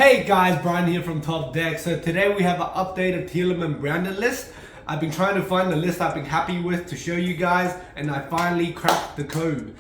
Hey guys, Brian here from Top Deck. So today we have an updated Tearlament branded list. I've been trying to find the list I've been happy with to show you guys, and I finally cracked the code.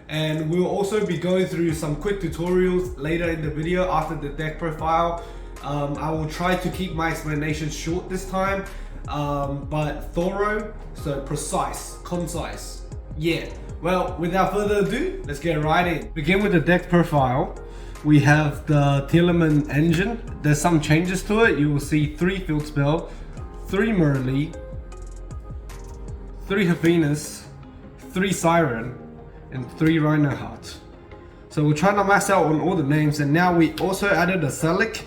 And we'll also be going through some quick tutorials later in the video after the deck profile. I will try to keep my explanations short this time, but thorough, so precise, concise. Yeah, well, without further ado, let's get right in. Begin with the deck profile. We have the Tearlament engine. There's some changes to it. You will see 3 Field Spell, 3 Merly, 3 Havinus, 3 Siren, and 3 Rhino Heart. So we're trying to max out on all the names, and now we also added a Selic,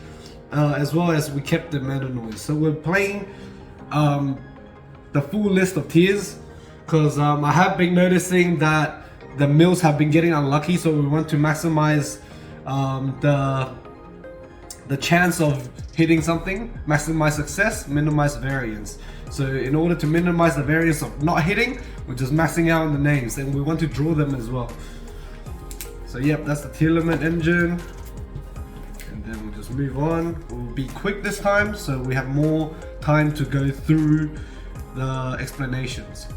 as well as we kept the Meta Noise. So we're playing the full list of tiers, because I have been noticing that the mills have been getting unlucky, so we want to maximize the chance of hitting something, maximize success, minimize variance. So in order to minimize the variance of not hitting, we're just maxing out on the names, and we want to draw them as well. So yep, that's the Tearlament engine, and then we'll just move on. We'll be quick this time, so we have more time to go through the explanations.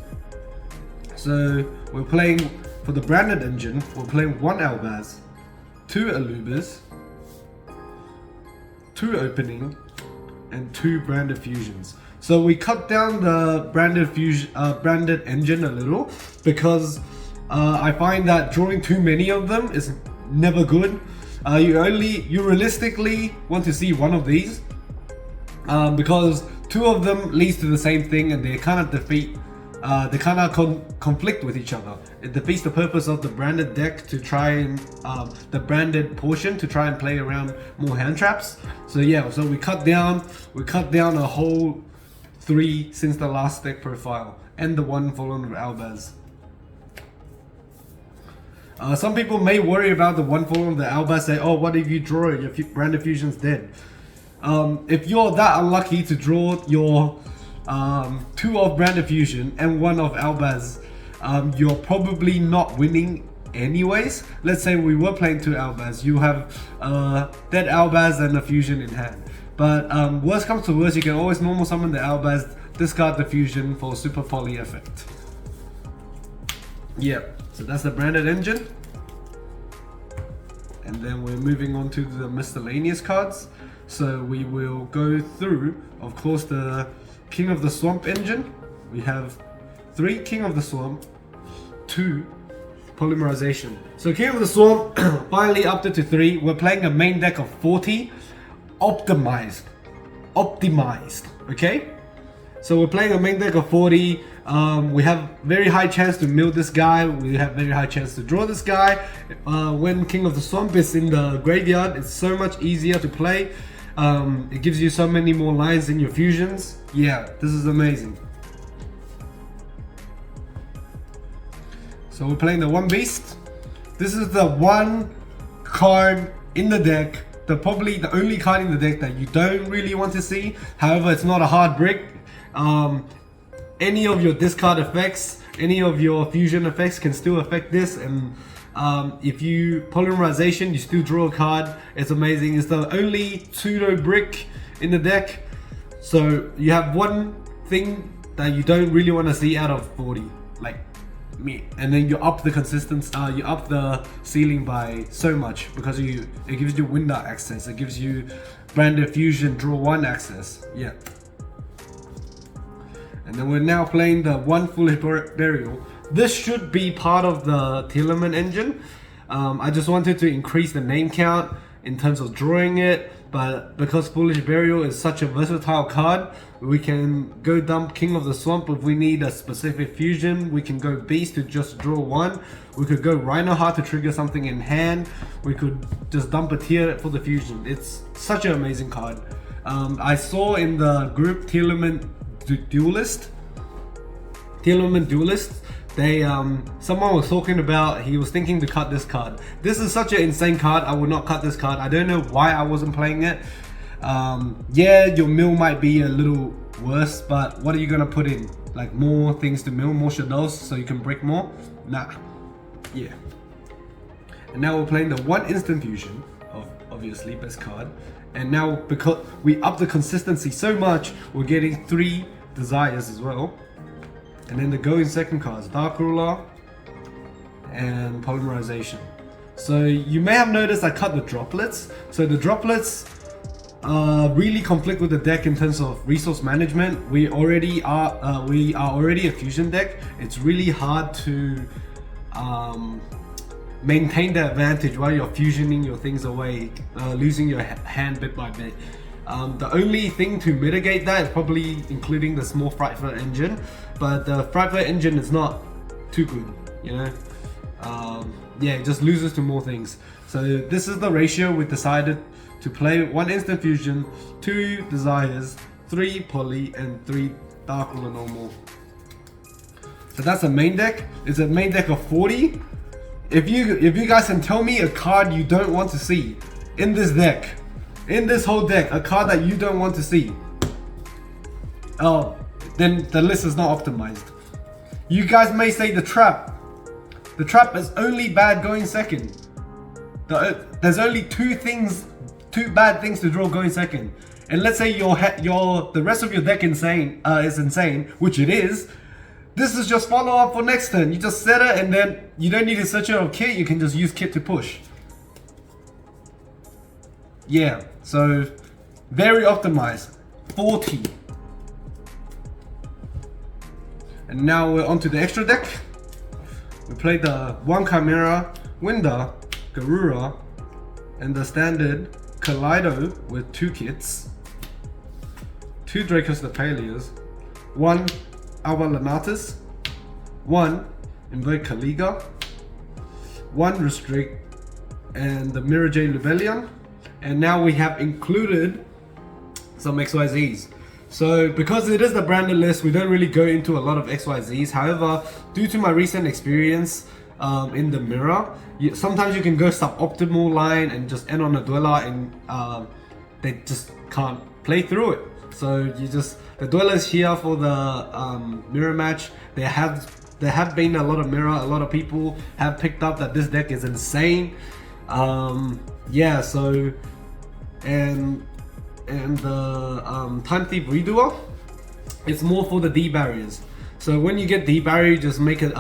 So we're playing, for the branded engine, we're playing 1 Albaz, 2 Alubas, 2 Opening, and 2 branded fusions. So we cut down the branded engine a little, because I find that drawing too many of them is never good. You realistically want to see 1 of these, because 2 of them leads to the same thing, and they kind of defeat. They kind of conflict with each other. It defeats the purpose of the branded deck to try and the branded portion to try and play around more hand traps. So yeah, so we cut down a whole 3 since the last deck profile, and the 1 following of Albaz. Some people may worry about the 1 following of the Albaz, say, oh, what if you draw it? Your branded fusion's dead. If you're that unlucky to draw your 2 of branded fusion and 1 of Albaz, you're probably not winning anyways. Let's say we were playing 2 Albaz, you have dead Albaz and a fusion in hand. But worst comes to worst, you can always normal summon the Albaz, discard the fusion for super poly effect. Yep, so that's the branded engine. And then we're moving on to the miscellaneous cards. So we will go through, of course, the King of the Swamp engine. We have 3 King of the Swamp, 2 Polymerization. So King of the Swamp finally upped it to 3. We're playing a main deck of 40, optimized, okay? So we're playing a main deck of 40. We have very high chance to mill this guy. We have very high chance to draw this guy. When King of the Swamp is in the graveyard, it's so much easier to play. It gives you so many more lines in your fusions. Yeah, this is amazing. So we're playing the 1 Beast. This is the 1 card in the deck, probably the only card in the deck that you don't really want to see. However, it's not a hard brick. Any of your discard effects, any of your fusion effects can still affect this, and if you polymerization, you still draw a card. It's amazing. It's the only pseudo brick in the deck. So you have 1 thing that you don't really want to see out of 40, like me. And then you up the consistency, you up the ceiling by so much, because it gives you window access. It gives you branded fusion, draw 1 access. Yeah. And then we're now playing the 1 Foolish Burial. This should be part of the Tearlament engine. I just wanted to increase the name count in terms of drawing it, but because Foolish Burial is such a versatile card, we can go dump King of the Swamp if we need a specific fusion. We can go Beast to just draw 1. We could go Rhino Heart to trigger something in hand. We could just dump a tier for the fusion. It's such an amazing card. I saw in the group Tearlament Duelist, they someone was talking about, he was thinking to cut this card. This is such an insane card. I would not cut this card. I don't know why I wasn't playing it. Yeah, your mill might be a little worse, but what are you gonna put in? Like more things to mill, more shadows so you can break more? Nah. Yeah. And now we're playing the 1 instant fusion obviously best card. And now because we up the consistency so much, we're getting 3 desires as well. And then the going second cards, Dark Ruler and Polymerization. So you may have noticed I cut the droplets. So the droplets really conflict with the deck in terms of resource management. We are already a fusion deck. It's really hard to maintain the advantage while you're fusioning your things away, losing your hand bit by bit. The only thing to mitigate that is probably including the small Frightful engine, but the Frightful engine is not too good, you know. Yeah, it just loses to more things. So this is the ratio we decided to play: 1 instant fusion, 2 desires, 3 poly, and 3 Dark Ruler normal. So that's a main deck. It's a main deck of 40. If you guys can tell me a card you don't want to see in this deck, in this whole deck, a card that you don't want to see, oh, then the list is not optimized. You guys may say the trap. The trap is only bad going second. There's only 2 bad things to draw going second. And let's say the rest of your deck is insane, which it is. This is just follow up for next turn. You just set it, and then you don't need to search out kit. You can just use kit to push. Yeah, so very optimized. 40. And now we're onto the extra deck. We played the 1 Chimera, Winder, Garura, and the standard Kaleido with 2 kits, 2 Dracos the Paleos, 1 Alba Lanatus, 1 Invoke Kaliga, 1 Restrict, and the Mirror J Lubellion. And now we have included some XYZs. So because it is the branded list, we don't really go into a lot of XYZs. However, due to my recent experience in the mirror, sometimes you can go suboptimal line and just end on a dweller, and they just can't play through it. So the dweller is here for the mirror match. There have been a lot of mirror. A lot of people have picked up that this deck is insane. Yeah, so and the Time Thief Redoer, it's more for the D barriers. So when you get D barrier, you just make it,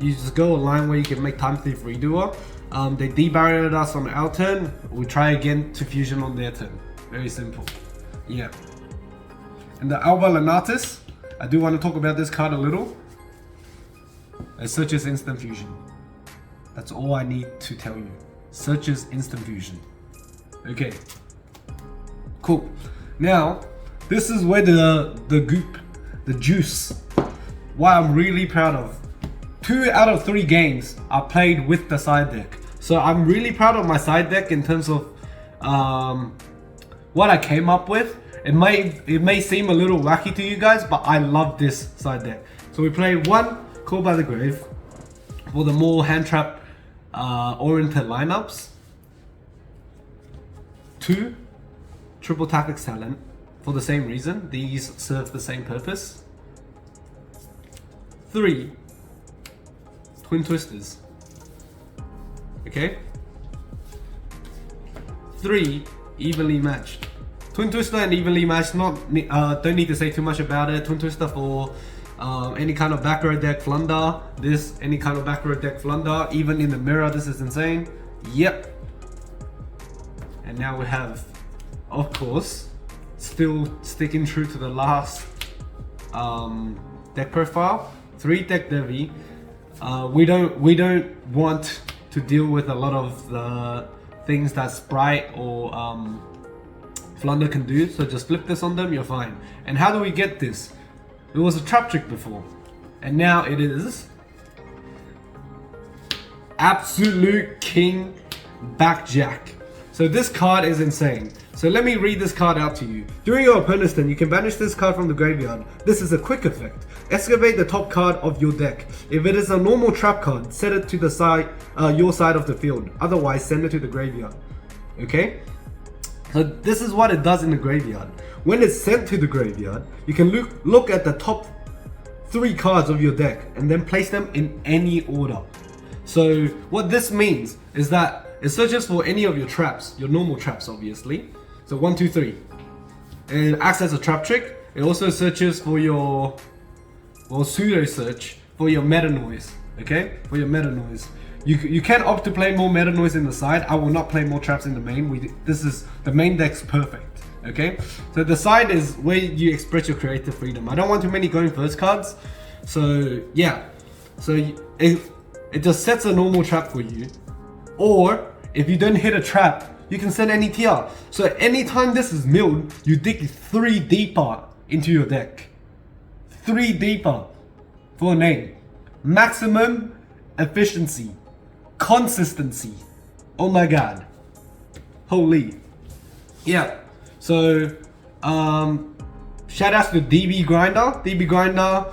you just go a line where you can make Time Thief Redoer. They D-barriered us on our turn, we try again to fusion on their turn. Very simple. Yeah. And the Alba Lanatus, I do want to talk about this card a little. It searches instant fusion. That's all I need to tell you. Searches instant fusion. Okay. Cool. Now, this is where the goop, the juice, what I'm really proud of. 2 out of 3 games I played with the side deck. So I'm really proud of my side deck in terms of what I came up with. It may seem a little wacky to you guys, but I love this side deck. So we play 1 Call by the Grave for the more hand trap oriented lineups. 2 Triple Tactics Talent for the same reason. These serve the same purpose. 3 Twin Twisters. Okay. 3 Evenly Matched. Twin Twister and Evenly Matched, don't need to say too much about it. Twin Twister for any kind of back row deck Flunder. This, any kind of back row deck Flunder. Even in the mirror, this is insane. Yep. And now we have, of course, still sticking true to the last deck profile. 3 Deck Devi. We don't want to deal with a lot of the things that Sprite or Flunder can do, so just flip this on them, you're fine. And how do we get this? It was a trap trick before, and now it is Absolute King Backjack. So this card is insane. So let me read this card out to you. During your opponent's turn, you can banish this card from the graveyard. This is a quick effect. Excavate the top card of your deck. If it is a normal trap card, set it to the side, your side of the field. Otherwise, send it to the graveyard. Okay? So this is what it does in the graveyard. When it's sent to the graveyard, you can look at the top 3 cards of your deck and then place them in any order. So what this means is that it searches for any of your traps, your normal traps obviously. So 1, 2, 3. And it acts as a trap trick. It also searches for your, well, pseudo search for your meta noise, okay? For your meta noise. You can opt to play more meta noise in the side. I will not play more traps in the main. This is, the main deck's perfect, okay? So the side is where you express your creative freedom. I don't want too many going first cards. So yeah, so it just sets a normal trap for you. Or if you don't hit a trap, you can send any TR. So anytime this is milled, you dig 3 deeper into your deck. 3 deeper for a name. Maximum efficiency. Consistency. Oh my god. Holy. Yeah. So shout out to DB Grinder. DB Grinder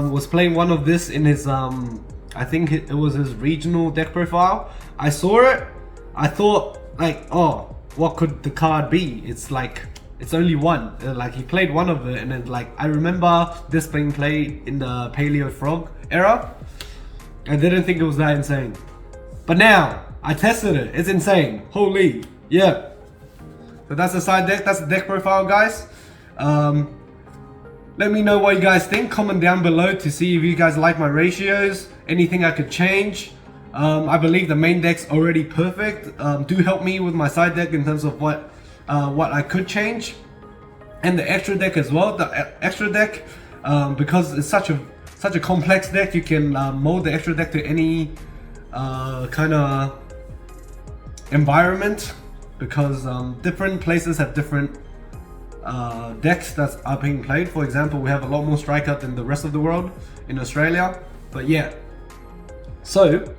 was playing one of this in his I think it was his regional deck profile. I saw it. I thought like, oh, what could the card be? It's like, it's only one. Like he played one of it, and then like I remember this being played in the Paleo Frog era. I didn't think it was that insane, but now I tested it. It's insane. Holy, yeah. So that's the side deck. That's the deck profile, guys. Let me know what you guys think. Comment down below to see if you guys like my ratios. Anything I could change. I believe the main deck's already perfect. Do help me with my side deck in terms of what I could change, and the extra deck as well. The extra deck, because it's such a complex deck, you can mold the extra deck to any kind of environment, because different places have different decks that are being played. For example, we have a lot more striker than the rest of the world in Australia. But yeah, so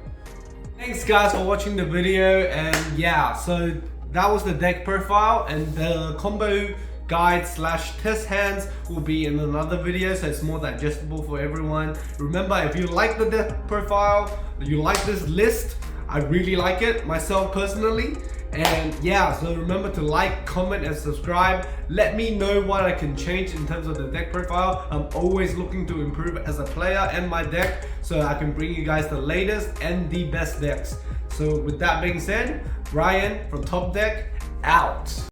thanks guys for watching the video, and yeah, so that was the deck profile, and the combo guide / test hands will be in another video, so it's more digestible for everyone. Remember, if you like the deck profile, you like this list, I really like it myself personally. And yeah, so remember to like, comment, and subscribe. Let me know what I can change in terms of the deck profile. I'm always looking to improve as a player and my deck, so I can bring you guys the latest and the best decks. So with that being said, Brian from Top Deck, out.